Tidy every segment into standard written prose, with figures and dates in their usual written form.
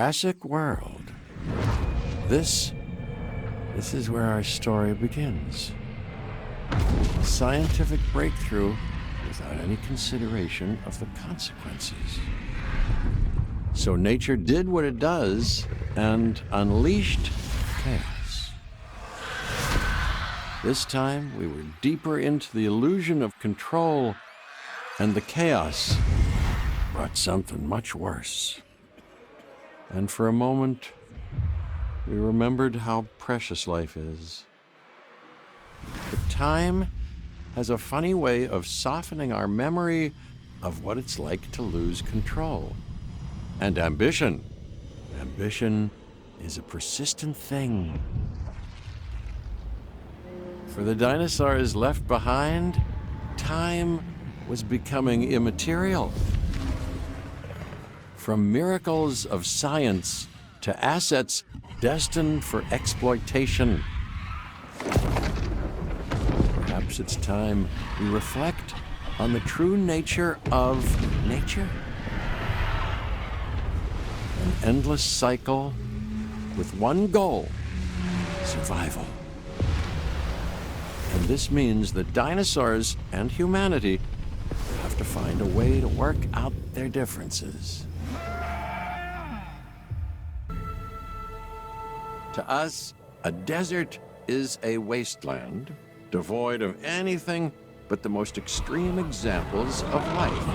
Jurassic World. This is where our story begins. A scientific breakthrough without any consideration of the consequences. So nature did what it does and unleashed chaos. This time, we were deeper into the illusion of control, and the chaos brought something much worse. And for a moment, we remembered how precious life is. But time has a funny way of softening our memory of what it's like to lose control. And ambition. Ambition is a persistent thing. For the dinosaurs left behind, time was becoming immaterial. From miracles of science to assets destined for exploitation. Perhaps it's time we reflect on the true nature of nature. An endless cycle with one goal: survival. And this means that dinosaurs and humanity have to find a way to work out their differences. To us, a desert is a wasteland, devoid of anything but the most extreme examples of life.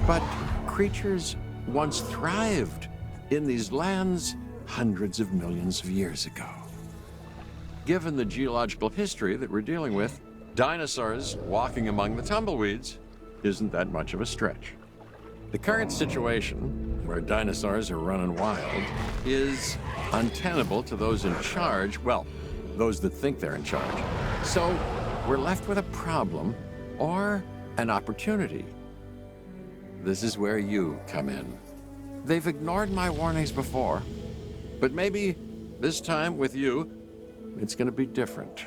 But creatures once thrived in these lands hundreds of millions of years ago. Given the geological history that we're dealing with, dinosaurs walking among the tumbleweeds isn't that much of a stretch. The current situation, where dinosaurs are running wild, is untenable to those in charge, well, those that think they're in charge. So we're left with a problem or an opportunity. This is where you come in. They've ignored my warnings before, but maybe this time with you, it's going to be different.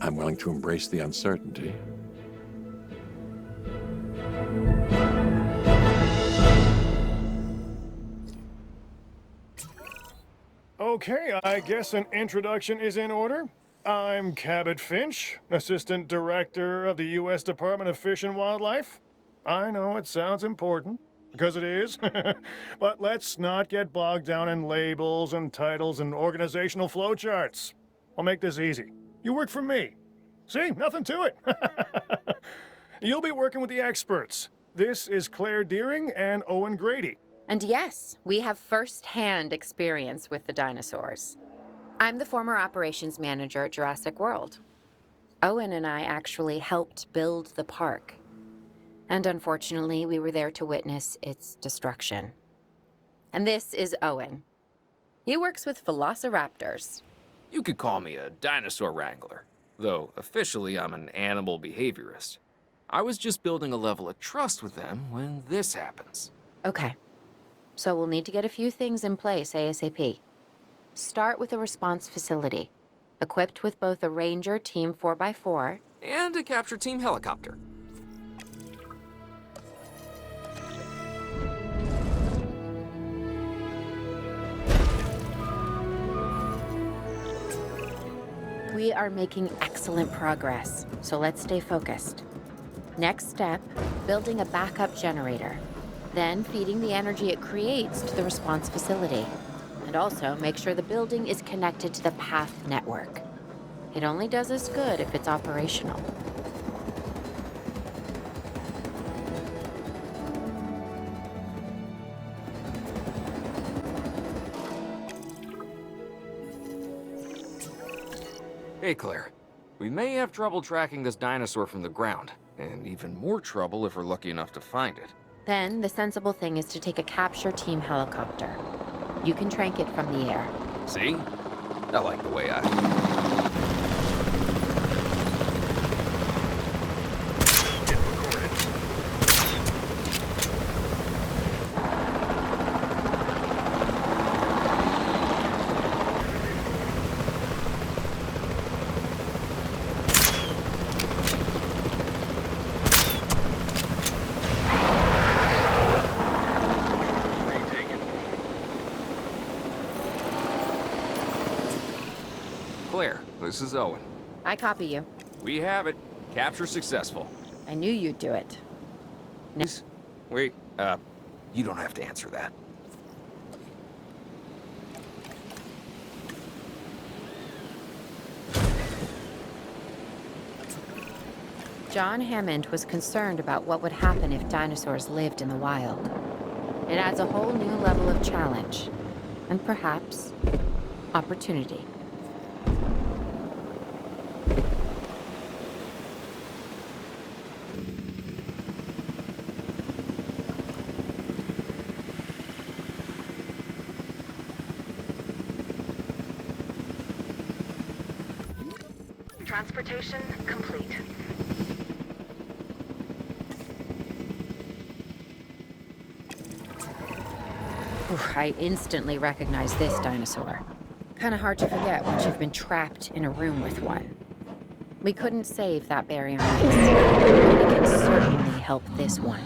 I'm willing to embrace the uncertainty. Okay, I guess an introduction is in order. I'm Cabot Finch, Assistant Director of the U.S. Department of Fish and Wildlife. I know it sounds important, because it is, but let's not get bogged down in labels and titles and organizational flowcharts. I'll make this easy. You work for me. See, nothing to it. You'll be working with the experts. This is Claire Deering and Owen Grady. And yes, we have first-hand experience with the dinosaurs. I'm the former operations manager at Jurassic World. Owen and I actually helped build the park. And unfortunately, we were there to witness its destruction. And this is Owen. He works with velociraptors. You could call me a dinosaur wrangler, though officially I'm an animal behaviorist. I was just building a level of trust with them when this happens. Okay. So we'll need to get a few things in place ASAP. Start with a response facility, equipped with both a Ranger Team 4x4 and a capture team helicopter. We are making excellent progress, so let's stay focused. Next step, building a backup generator. Then feeding the energy it creates to the response facility. And also make sure the building is connected to the PATH network. It only does us good if it's operational. Hey, Claire. We may have trouble tracking this dinosaur from the ground, and even more trouble if we're lucky enough to find it. Then the sensible thing is to take a capture team helicopter. You can trank it from the air. See? I like the way I... this is Owen. I copy you. We have it. Capture successful. I knew you'd do it. Wait, you don't have to answer that. John Hammond was concerned about what would happen if dinosaurs lived in the wild. It adds a whole new level of challenge, and perhaps opportunity. Transportation complete. I instantly recognize this dinosaur. Kinda hard to forget once you've been trapped in a room with one. We couldn't save that baryonyx, but we can certainly help this one.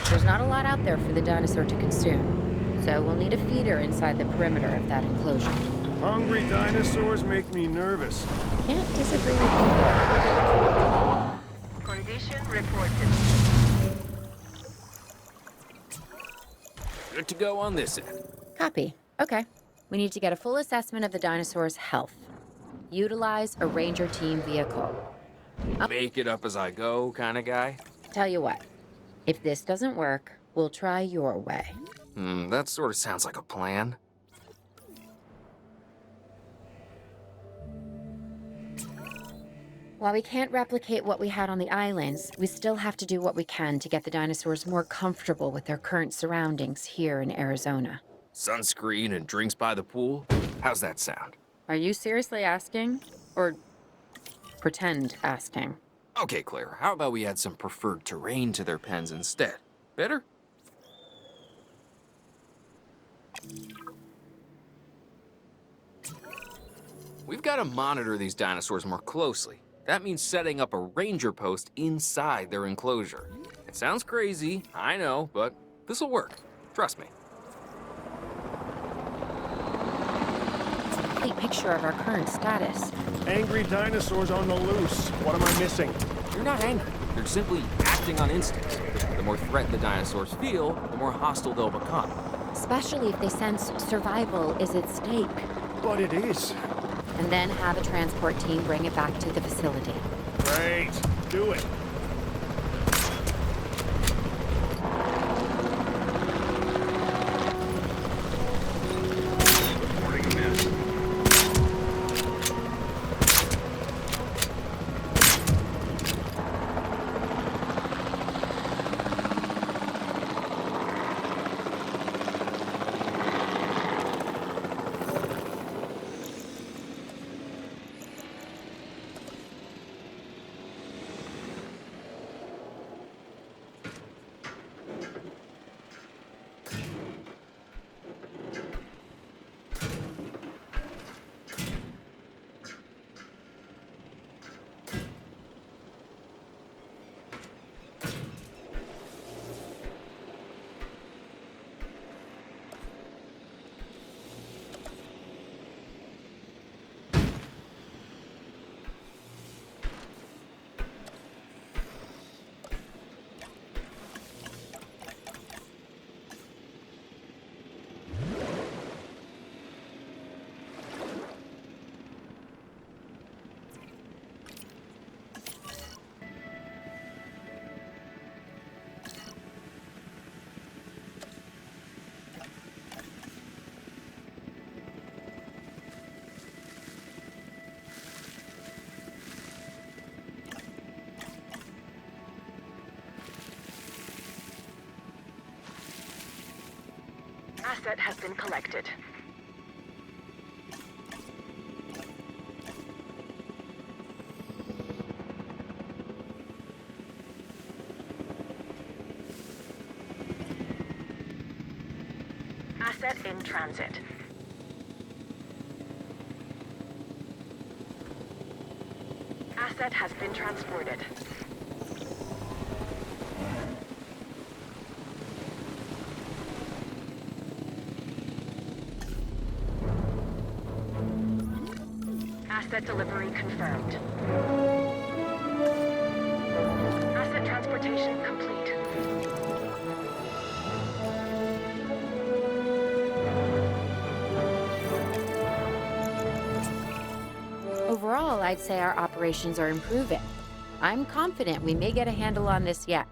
There's not a lot out there for the dinosaur to consume, so we'll need a feeder inside the perimeter of that enclosure. Hungry dinosaurs make me nervous. Can't disagree with you there. Condition reported. Good to go on this end. Copy. Okay. We need to get a full assessment of the dinosaur's health. Utilize a ranger team vehicle. Make it up as I go kind of guy. Tell you what, if this doesn't work, we'll try your way. That sort of sounds like a plan. While we can't replicate what we had on the islands, we still have to do what we can to get the dinosaurs more comfortable with their current surroundings here in Arizona. Sunscreen and drinks by the pool? How's that sound? Are you seriously asking? Or pretend asking? Okay, Claire, how about we add some preferred terrain to their pens instead? Better? We've got to monitor these dinosaurs more closely. That means setting up a ranger post inside their enclosure. It sounds crazy, I know, but this'll work. Trust me. Complete picture of our current status. Angry dinosaurs on the loose. What am I missing? They're not angry. They're simply acting on instinct. The more threat the dinosaurs feel, the more hostile they'll become. Especially if they sense survival is at stake. But it is. And then have a transport team bring it back to the facility. Great. Do it. Asset has been collected. Asset in transit. Asset has been transported. Asset delivery confirmed. Asset transportation complete. Overall, I'd say our operations are improving. I'm confident we may get a handle on this yet.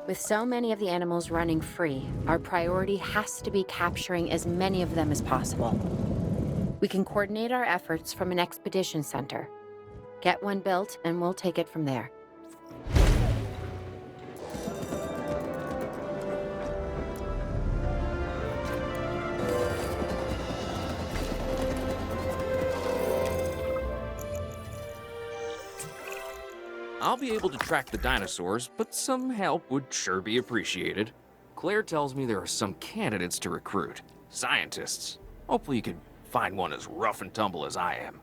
With so many of the animals running free, our priority has to be capturing as many of them as possible. We can coordinate our efforts from an expedition center. Get one built, and we'll take it from there. I'll be able to track the dinosaurs, but some help would sure be appreciated. Claire tells me there are some candidates to recruit. Scientists. Hopefully you can find one as rough and tumble as I am.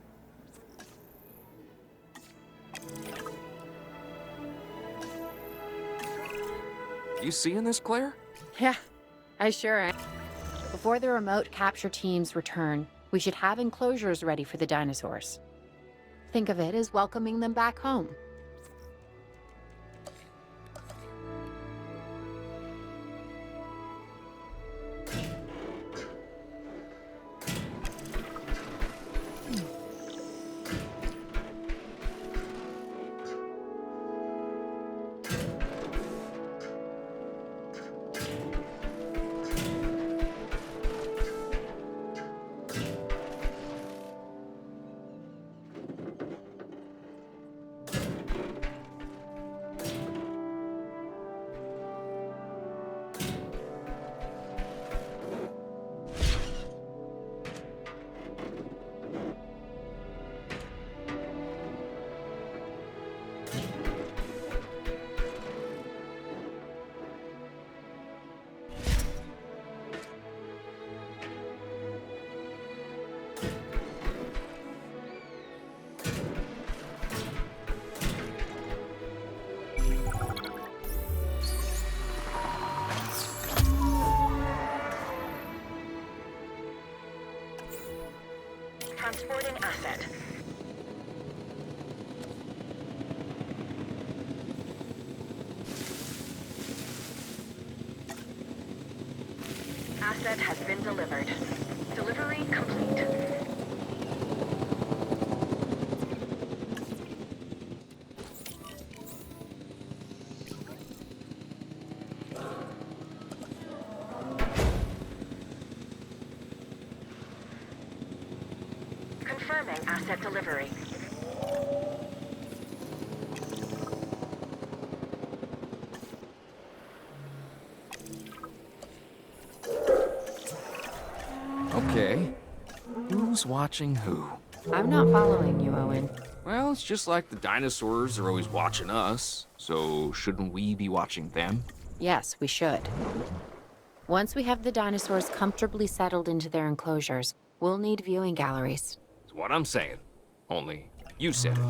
You seeing this, Claire? Yeah, I sure am. Before the remote capture teams return, we should have enclosures ready for the dinosaurs. Think of it as welcoming them back home. Transporting asset. Asset has been delivered. Delivery complete. Confirming asset delivery. Okay. Who's watching who? I'm not following you, Owen. Well, it's just like the dinosaurs are always watching us, so shouldn't we be watching them? Yes, we should. Once we have the dinosaurs comfortably settled into their enclosures, we'll need viewing galleries. That's what I'm saying. Only you said it.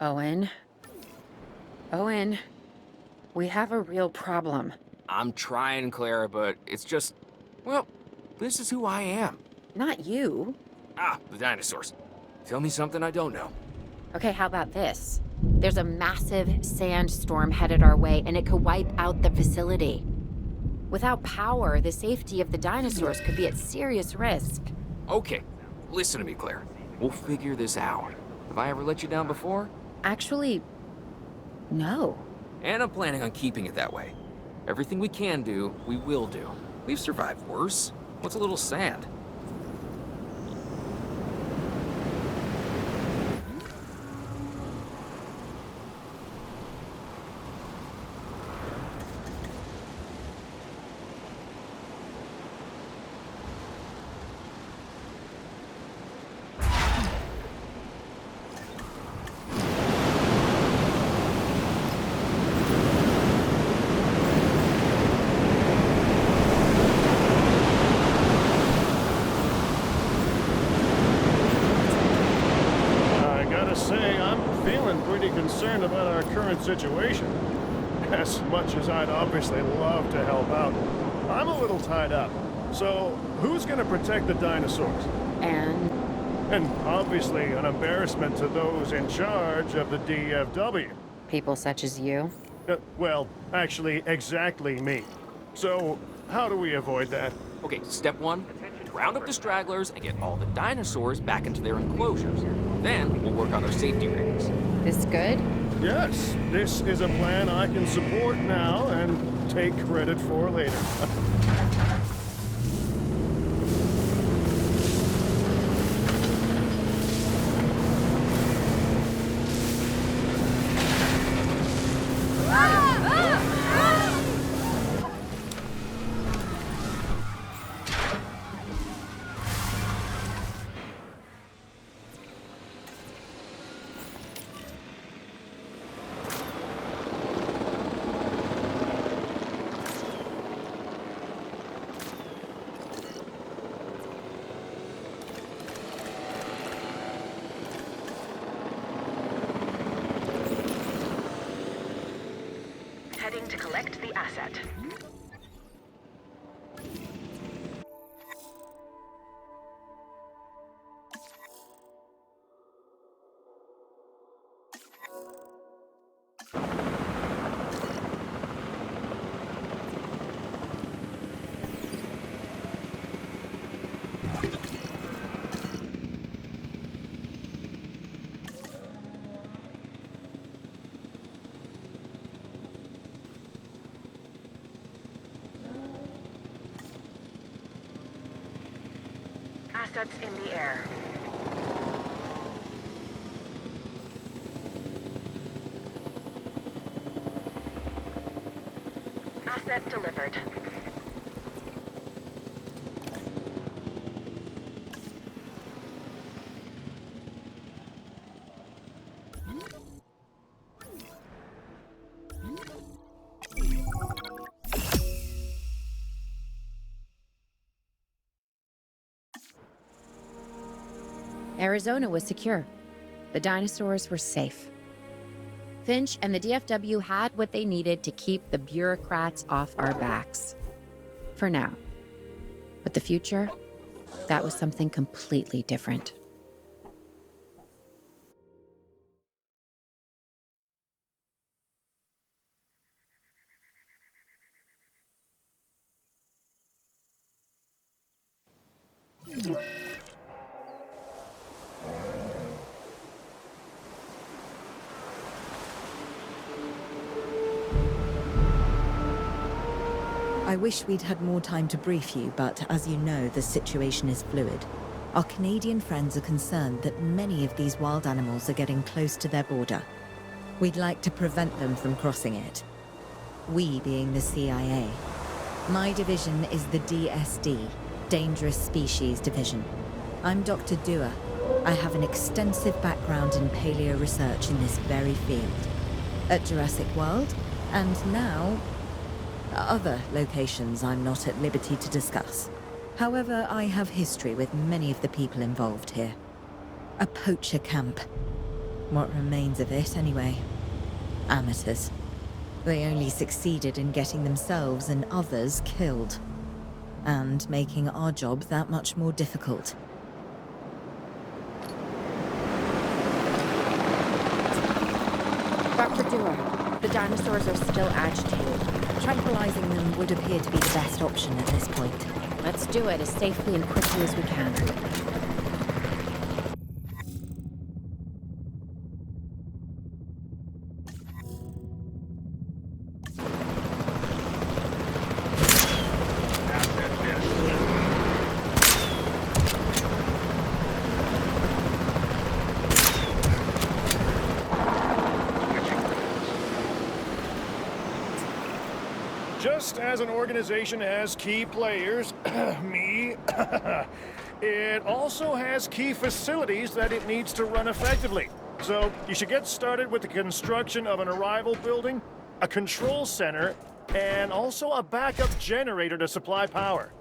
Owen. Owen, we have a real problem. I'm trying, Clara, but it's just... Well, this is who I am. Not you. Ah, the dinosaurs. Tell me something I don't know. Okay, how about this? There's a massive sandstorm headed our way, and it could wipe out the facility. Without power, the safety of the dinosaurs could be at serious risk. Okay, listen to me, Claire. We'll figure this out. Have I ever let you down before? Actually, no. And I'm planning on keeping it that way. Everything we can do, we will do. We've survived worse. What's a little sand? I gotta say, I'm feeling pretty concerned about our current situation. As much as I'd obviously love to help out, I'm a little tied up. So, who's gonna protect the dinosaurs? And And obviously an embarrassment to those in charge of the DFW. people such as you? Well, actually, exactly me. So, how do we avoid that? Okay, step one, round up the stragglers and get all the dinosaurs back into their enclosures. Then we'll work on our safety rings. This good? Yes, this is a plan I can support now and take credit for later. Heading to collect the asset. Assets in the air. Asset delivered. Arizona was secure. The dinosaurs were safe. Finch and the DFW had what they needed to keep the bureaucrats off our backs. For now. But the future, that was something completely different. I wish we'd had more time to brief you, but as you know, the situation is fluid. Our Canadian friends are concerned that many of these wild animals are getting close to their border. We'd like to prevent them from crossing it. We being the CIA. My division is the DSD, Dangerous Species Division. I'm Dr. Dua. I have an extensive background in paleo research in this very field. At Jurassic World, and now other locations I'm not at liberty to discuss. However, I have history with many of the people involved here. A poacher camp. What remains of it, anyway. Amateurs. They only succeeded in getting themselves and others killed. And making our job that much more difficult. Dr. Dewar, the dinosaurs are still agitated. Tranquilizing them would appear to be the best option at this point. Let's do it as safely and quickly as we can. Just as an organization has key players, me, it also has key facilities that it needs to run effectively. So you should get started with the construction of an arrival building, a control center, and also a backup generator to supply power.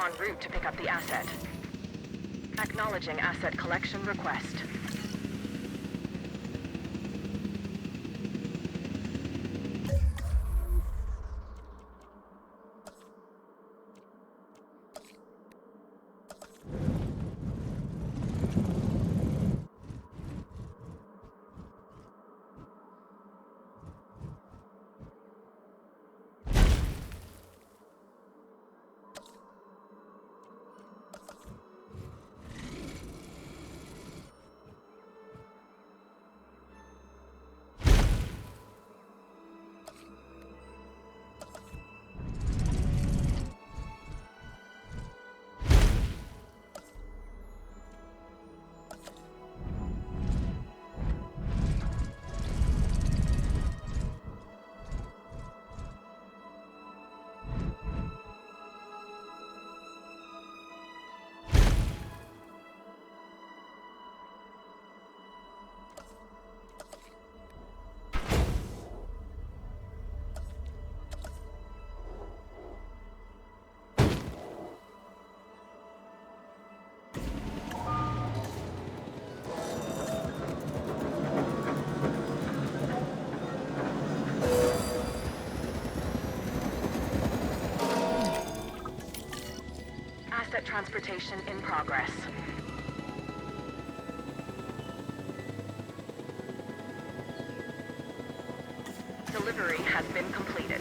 En route to pick up the asset. Acknowledging asset collection request. Asset transportation in progress. Delivery has been completed.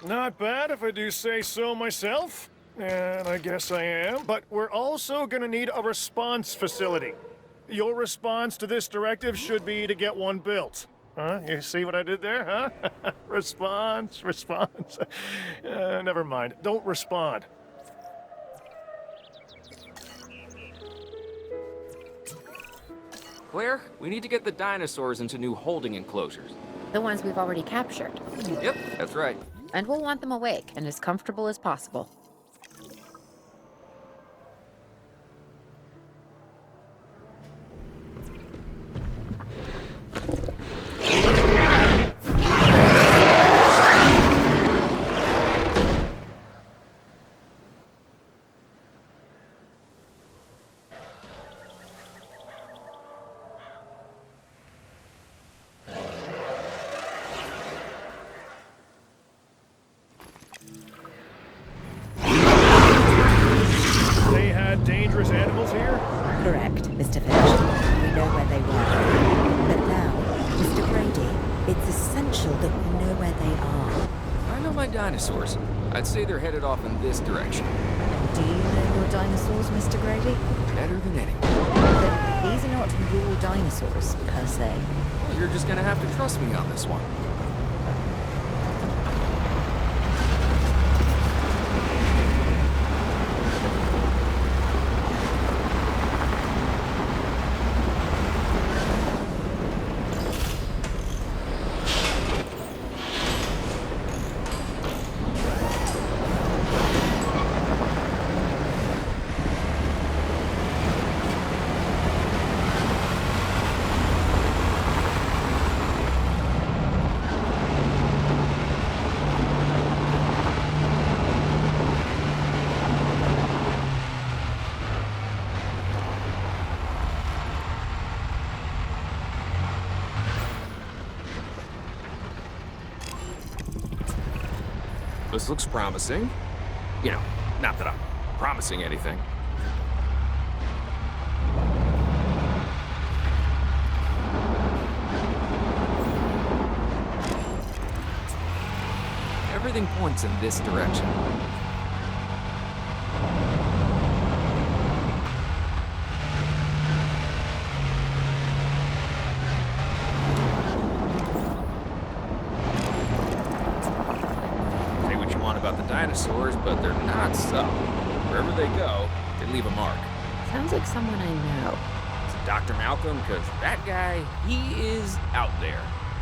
Not bad if I do say so myself. And I guess I am. But we're also gonna need a response facility. Your response to this directive should be to get one built. Huh? You see what I did there, huh? Response. Never mind. Don't respond. Claire, we need to get the dinosaurs into new holding enclosures. The ones we've already captured. Yep, that's right. And we'll want them awake and as comfortable as possible. They had dangerous animals here? Correct, Mr. Finch. We know where they were. But now, Mr. Grady, it's essential that we know where they are. I know my dinosaurs. I'd say they're headed off in this direction. Do you know your dinosaurs, Mr. Grady? Better than anyone. But these are not your dinosaurs, per se. Well, you're just gonna have to trust me on this one. This looks promising. You know, not that I'm promising anything. Everything points in this direction. Say what you want about the dinosaurs, but they're not subtle. Wherever they go, they leave a mark. Sounds like someone I know. Is it Dr. Malcolm? Because that guy, he is out there.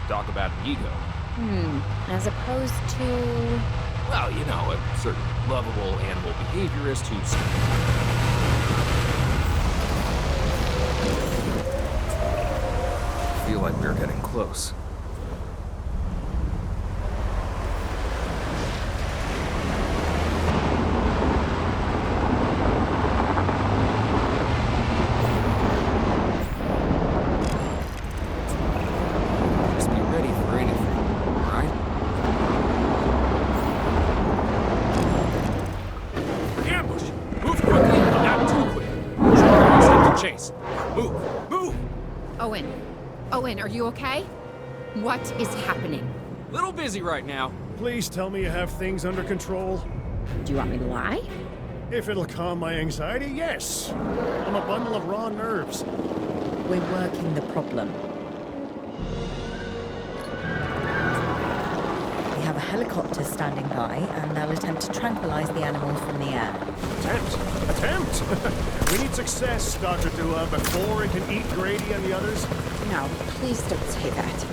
Talk about an ego. As opposed to... Well, you know, a certain lovable animal behaviorist who's... I feel like we're getting close. Just be ready for anything, all right? Ambush! Move quickly, not too quick. Instinct to chase. Move! Move! Owen, are you okay? What is happening? Little busy right now. Please tell me you have things under control. Do you want me to lie? If it'll calm my anxiety, yes. I'm a bundle of raw nerves. We're working the problem. We have a helicopter standing by, and they'll attempt to tranquilize the animal from the air. Attempt? We need success, Dr. Dua, before it can eat Grady and the others. No, please don't say that.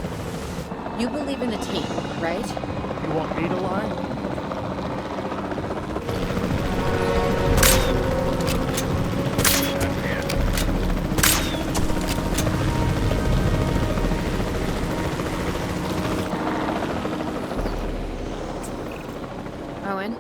You believe in a team, right? You want me to lie? Owen,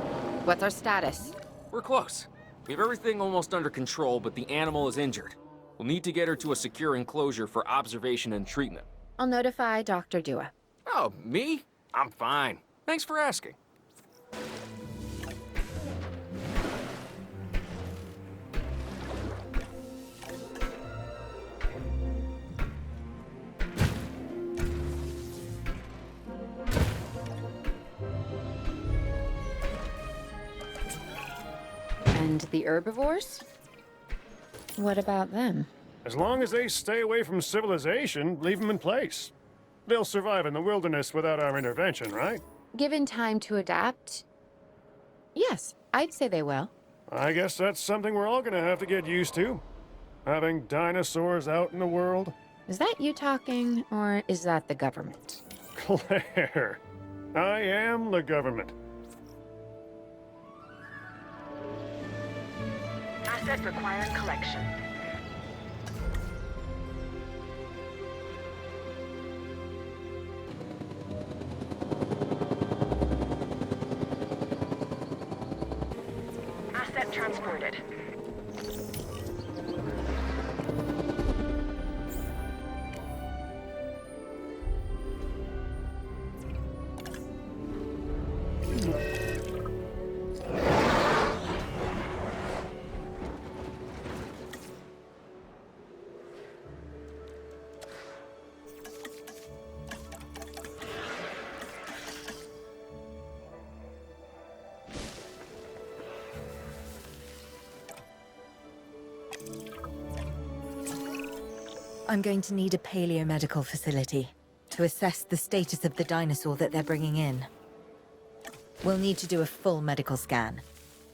what's our status? We're close. We have everything almost under control, but the animal is injured. We'll need to get her to a secure enclosure for observation and treatment. I'll notify Dr. Dua. Oh, me? I'm fine. Thanks for asking. And the herbivores? What about them? As long as they stay away from civilization, leave them in place. They'll survive in the wilderness without our intervention, right? Given time to adapt, yes, I'd say they will. I guess that's something we're all gonna have to get used to. Having dinosaurs out in the world. Is that you talking, or is that the government? Claire, I am the government. Asset requiring collection. Asset transported. I'm going to need a paleomedical facility to assess the status of the dinosaur that they're bringing in. We'll need to do a full medical scan.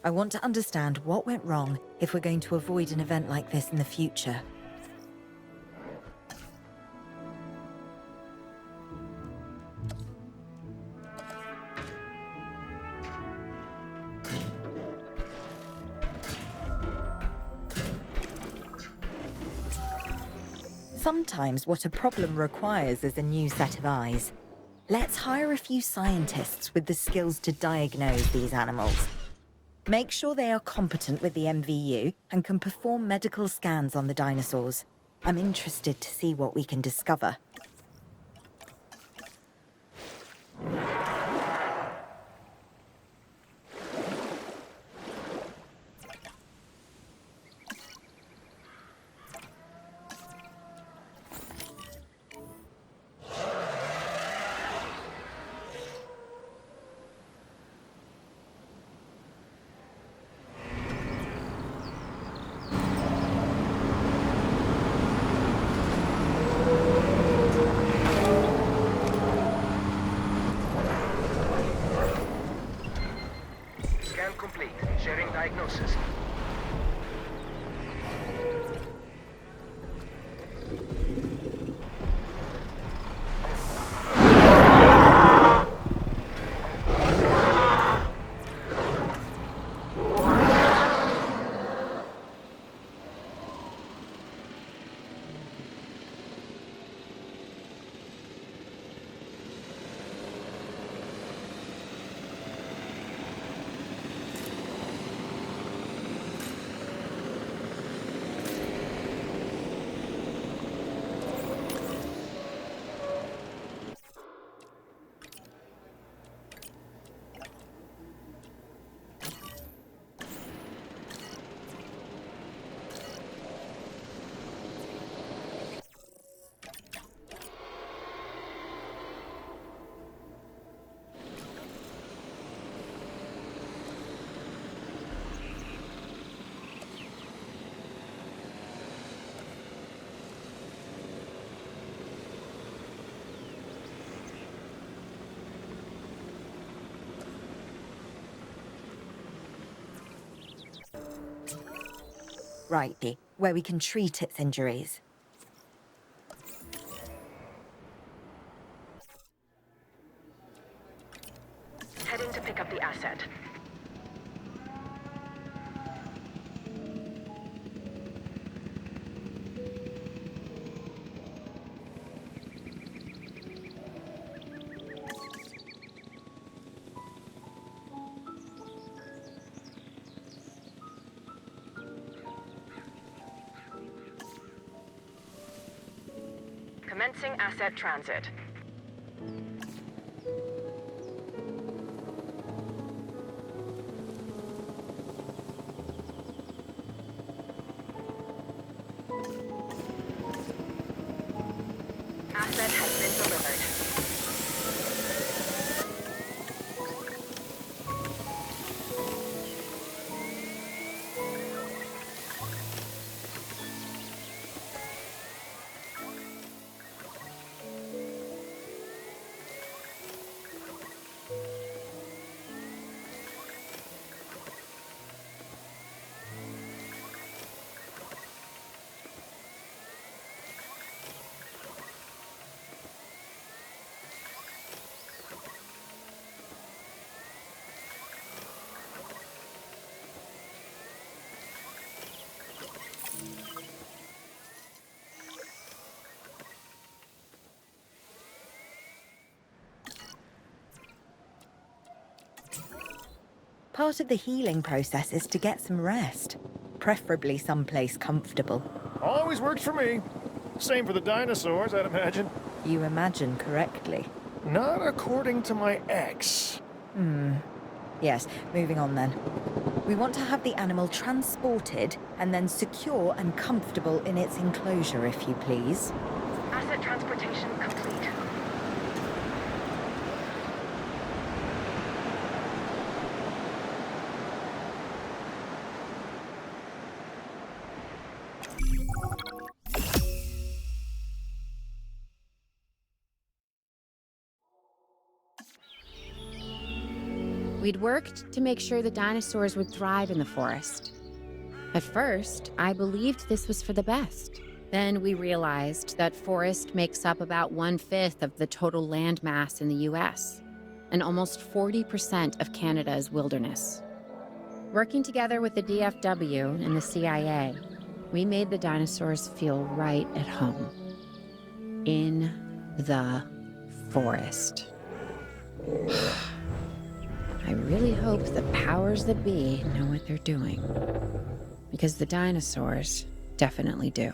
I want to understand what went wrong if we're going to avoid an event like this in the future. Sometimes what a problem requires is a new set of eyes. Let's hire a few scientists with the skills to diagnose these animals. Make sure they are competent with the MVU and can perform medical scans on the dinosaurs. I'm interested to see what we can discover. Scan complete. Sharing diagnosis. Righty, where we can treat its injuries. Heading to pick up the asset. Commencing asset transit. Asset has been delivered. Part of the healing process is to get some rest, preferably someplace comfortable. Always works for me. Same for the dinosaurs, I'd imagine. You imagine correctly. Not according to my ex. Yes, moving on then. We want to have the animal transported and then secure and comfortable in its enclosure, if you please. Asset transportation complete. We'd worked to make sure the dinosaurs would thrive in the forest. At first, I believed this was for the best. Then we realized that forest makes up about 1/5 of the total land mass in the US, and almost 40% of Canada's wilderness. Working together with the DFW and the CIA, we made the dinosaurs feel right at home. In the forest. I really hope the powers that be know what they're doing. Because the dinosaurs definitely do.